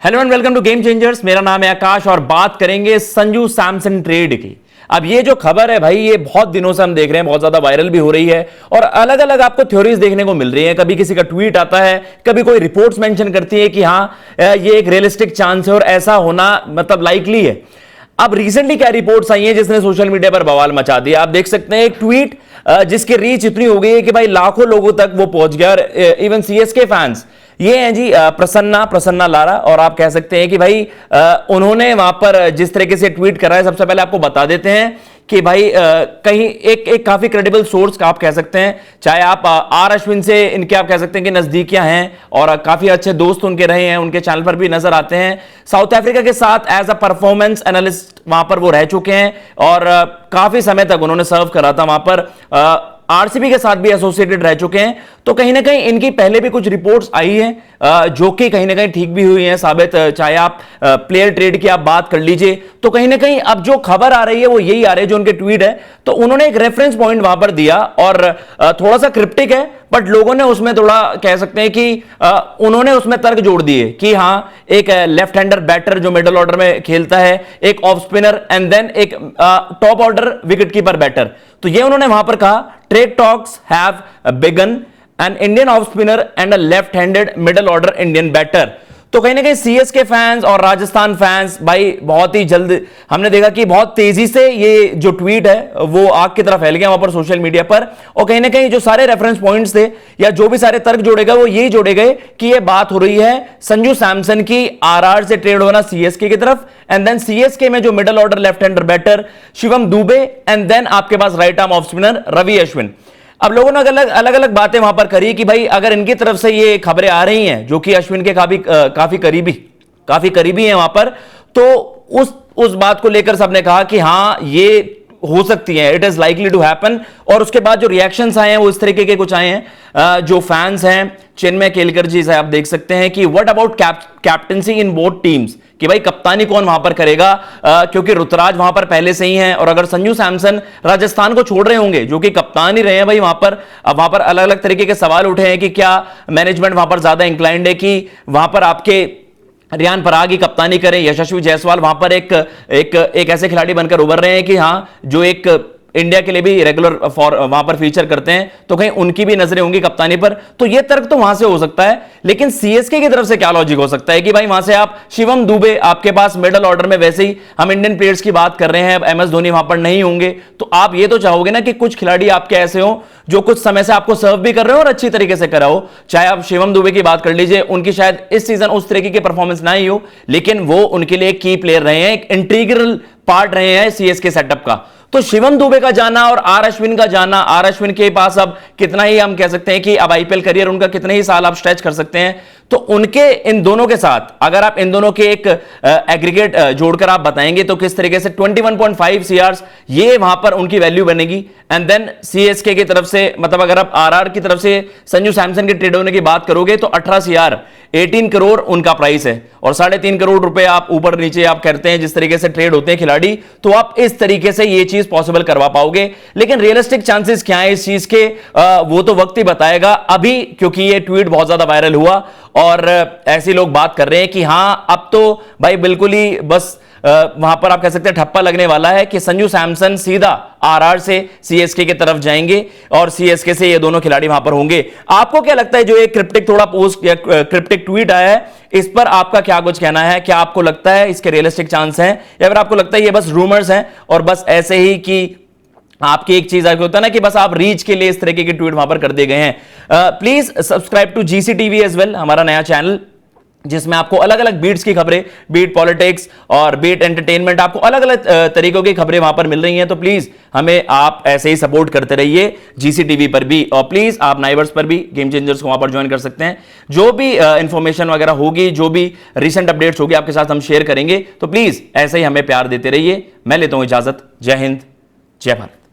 Hello and welcome to game changers. मेरा नाम है आकाश और बात करेंगे संजू सैमसन ट्रेड की। अब ये जो खबर है भाई, ये बहुत दिनों से हम देख रहे हैं, बहुत ज्यादा वायरल भी हो रही है और अलग अलग आपको थ्योरीज देखने को मिल रही है। कभी किसी का ट्वीट आता है, कभी कोई रिपोर्ट्स मेंशन करती है कि हाँ ये एक रियलिस्टिक चांस है और ऐसा होना मतलब लाइकली है। अब रिसेंटली क्या रिपोर्ट्स आई हैं जिसने सोशल मीडिया पर बवाल मचा दिया। आप देख सकते हैं एक ट्वीट जिसकी रीच इतनी हो गई है कि भाई लाखों लोगों तक वो पहुंच गया और इवन सीएसके फैंस, ये हैं जी प्रसन्ना लारा, और आप कह सकते हैं कि भाई उन्होंने वहां पर जिस तरीके से ट्वीट करा है, सबसे पहले आपको बता देते हैं कि भाई कहीं एक काफी क्रेडिबल सोर्स का आप कह सकते हैं, चाहे आप आर अश्विन से इनके आप कह सकते हैं कि नजदीकियां हैं और काफी अच्छे दोस्त उनके रहे हैं, उनके चैनल पर भी नजर आते हैं। साउथ अफ्रीका के साथ एज अ परफॉर्मेंस एनालिस्ट वहां पर वो रह चुके हैं और काफी समय तक उन्होंने सर्व करा था वहां पर। आरसीबी के साथ भी एसोसिएटेड रह चुके हैं, तो कहीं ना कहीं इनकी पहले भी कुछ रिपोर्ट्स आई हैं जो कि कहीं ना कहीं ठीक भी हुई हैं साबित। चाहे आप प्लेयर ट्रेड की आप बात कर लीजिए, तो कहीं ना कहीं अब जो खबर आ रही है वो यही आ रही है जो उनके ट्वीट है। तो उन्होंने एक रेफरेंस पॉइंट वहां पर दिया और थोड़ा सा क्रिप्टिक है, बट लोगों ने उसमें थोड़ा कह सकते हैं कि उन्होंने उसमें तर्क जोड़ दिए कि हाँ एक लेफ्ट हैंडर बैटर जो मिडल ऑर्डर में खेलता है, एक ऑफ स्पिनर एंड देन एक top order wicket keeper batter. तो ये उन्होंने वहां पर कहा, trade talks have begun, an Indian off spinner and a left handed middle order Indian batter. तो कहीं ना कहीं सीएसके फैंस और राजस्थान फैंस भाई बहुत ही जल्द हमने देखा कि बहुत तेजी से ये जो ट्वीट है वो आग की तरह फैल गया वहां पर सोशल मीडिया पर, और कहीं ना कहीं जो सारे रेफरेंस पॉइंट्स थे या जो भी सारे तर्क जोड़े गए वो यही जोड़े गए कि ये बात हो रही है संजू सैमसन की आरआर से ट्रेड होना सीएसके की तरफ, एंड देन सीएसके में जो middle order left hander batter Shivam Dube and then आपके पास right arm off spinner Ravi Ashwin. अब लोगों ने अलग अलग बातें वहां पर करी कि भाई अगर इनकी तरफ से ये खबरें आ रही हैं जो कि अश्विन के काफी करीबी हैं वहां पर, तो उस बात को लेकर सबने कहा कि हाँ ये हो सकती है, it is likely to happen. और उसके बाद जो रिएक्शंस आए हैं वो इस तरीके के कुछ आए हैं। जो फैंस हैं, चिन्मय केलकर जी से आप देख सकते हैं कि what about captaincy in both teams, कि भाई कप्तानी कौन वहां पर करेगा, क्योंकि ऋतुराज वहां पर पहले से ही हैं और अगर संजू सैमसन राजस्थान को छोड़ रहे होंगे जो कि कप्तान ही रहे हैं भाई वहां पर, अब वहां पर अलग अलग तरीके के सवाल उठे हैं कि क्या मैनेजमेंट वहां पर ज्यादा इंक्लाइंड है कि वहां पर आपके रियान पराग की कप्तानी करें, यशस्वी जायसवाल वहां पर एक ऐसे खिलाड़ी बनकर उभर रहे हैं कि हाँ जो एक इंडिया के लिए भी रेगुलर वहां पर फीचर करते हैं, तो कहीं उनकी भी नजरें होंगी कप्तानी पर। तो ये तर्क तो वहां से हो सकता है, लेकिन सीएसके की तरफ से क्या लॉजिक हो सकता है कि भाई वहां से आप शिवम दुबे आपके पास मिडल ऑर्डर में, वैसे ही हम इंडियन प्लेयर्स की बात कर रहे हैं, एम एस धोनी वहां पर नहीं होंगे, तो आप ये तो चाहोगे ना कि कुछ खिलाड़ी आपके ऐसे हो जो कुछ समय से आपको सर्व भी कर रहे हो और अच्छी तरीके से कर रहे हो। चाहे आप शिवम दुबे की बात कर लीजिए, उनकी शायद इस सीजन उस तरीके की परफॉर्मेंस ना ही हो, लेकिन वो उनके लिए एक की प्लेयर रहे हैं, एक इंटीग्रल पार्ट रहे हैं सीएसके सेटअप का। तो शिवम दुबे का जाना और आर अश्विन का जाना, आर अश्विन के पास अब कितना ही हम कह सकते हैं कि अब आईपीएल करियर उनका कितने ही साल आप स्ट्रेच कर सकते हैं, तो उनके इन दोनों के साथ अगर आप इन दोनों के एक एग्रीगेट जोड़कर आप बताएंगे तो किस तरीके से 21.5 सीआर ये वहां पर उनकी वैल्यू बनेगी। एंड देन सीएसके की तरफ से मतलब अगर आप आरआर की तरफ से संजू सैमसन के ट्रेड होने की बात करोगे तो 18 सीआर 18 करोड़ उनका प्राइस है और 3.5 करोड़ रुपए आप ऊपर नीचे आप करते हैं जिस तरीके से ट्रेड होते हैं खिलाड़ी, तो आप इस तरीके से ये चीज पॉसिबल करवा पाओगे। लेकिन रियलिस्टिक चांसेस क्या है इस चीज के, वो तो वक्त ही बताएगा। अभी क्योंकि ये ट्वीट बहुत ज्यादा वायरल हुआ और ऐसे लोग बात कर रहे हैं कि हाँ अब तो भाई बिल्कुल ही बस वहां पर आप कह सकते हैं ठप्पा लगने वाला है कि संजू सैमसन सीधा आरआर से सीएसके की तरफ जाएंगे और सीएसके से ये दोनों खिलाड़ी वहां पर होंगे। आपको क्या लगता है जो एक क्रिप्टिक थोड़ा पोस्ट या क्रिप्टिक ट्वीट आया है, इस पर आपका क्या कुछ कहना है? क्या आपको लगता है इसके रियलिस्टिक चांस हैं या फिर आपको लगता है ये बस रूमर्स हैं और बस ऐसे ही कि आपकी एक चीज आपको होता है ना कि बस आप रीच के लिए इस तरीके के ट्वीट वहां पर कर दिए गए हैं? Please subscribe to GC TV as well, हमारा नया चैनल जिसमें आपको अलग अलग बीट्स की खबरें, बीट पॉलिटिक्स और बीट एंटरटेनमेंट, आपको अलग अलग तरीकों की खबरें वहां पर मिल रही हैं। तो प्लीज हमें आप ऐसे ही सपोर्ट करते रहिए जीसी टीवी पर भी, और प्लीज आप नाइवर्स पर भी गेम चेंजर्स को वहां पर ज्वाइन कर सकते हैं। जो भी इंफॉर्मेशन वगैरह होगी, जो भी रिसेंट अपडेट्स होगी आपके साथ हम शेयर करेंगे, तो प्लीज ऐसे ही हमें प्यार देते रहिए। मैं लेता हूं इजाजत। जय हिंद, जय भारत।